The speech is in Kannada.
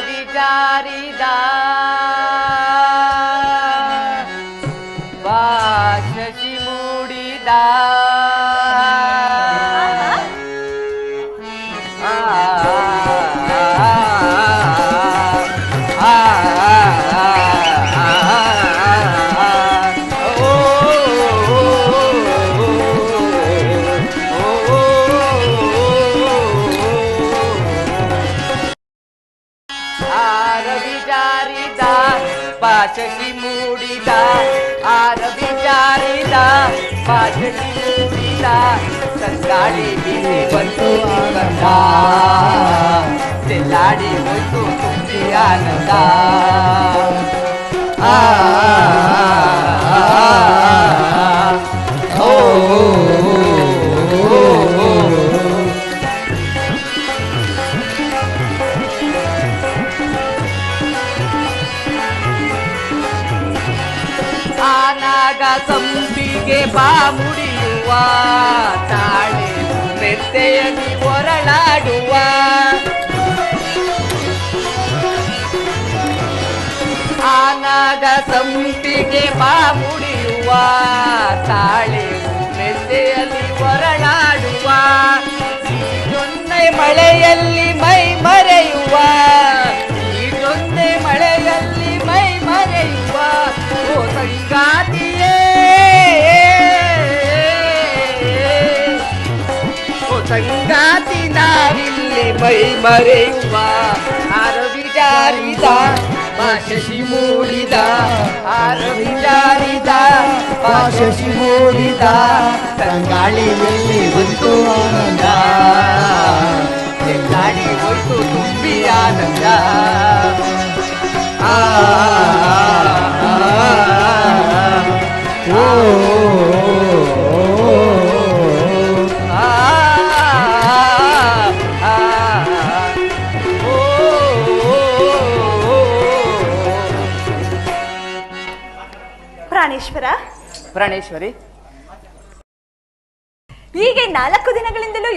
ವಿಚಾರಿದ ಶಶಿ ಮೂಡಿದ ವಿಚಾರಿದ ಶಶಿ ಮೂಡಿದ ವಿಚಾರಿದ ಶಶಿ ಮೂಡಿದ ಸಂಗಾಳಿ ಬೀಸಿ ಬಂತು ಆನಂದ ಚೆಲ್ಲಾಡಿ ಹೋಯ್ತು ತುಂಬಿ ಆನಂದ ಆನಾಗ ಸಂಪಿಗೆ ಬಾ ಮುಡಿಯುವ ತಾಳೆ ಮೆತ್ತೆಯಲ್ಲಿ ಹೊರಳಾಡುವ ಆನಾಗ ಸಂಪಿಗೆ ಬಾ ಮುಡಿಯುವ ತಾಳೆ ಮೆತ್ತೆಯಲ್ಲಿ ಹೊರಳಾಡುವ ಈಗೊಂದೇ ಮಳೆಯಲ್ಲಿ ಮೈ ಮರೆಯುವ ಈಗೊಂದೇ ಮಳೆಯಲ್ಲಿ ಮೈ ಮರೆಯುವ ಓ ಸಂಗಾತಿಯೇ ಓ ಸಂಗಾತಿ ನಾವಿಲ್ಲಿ ಮೈ ಮರೆಯುವ ವಿಚಾರಿದ ಶಶಿ ಮೂಡಿದ ವಿಚಾರಿದ ಶಶಿ ಮೂಡಿದ ಸಂಗಾಳಿಯಲ್ಲಿ ಬಂತು ಆನಂದ ಚೆಲ್ಲಾಡಿ ಹೋಯ್ತು ತುಂಬಿ ಆನಂದ ಪ್ರಾಣೇಶ್ವರ ಪ್ರಾಣೇಶ್ವರಿ, ಹೀಗೆ 4 ದಿನಗಳಿಂದಲೂ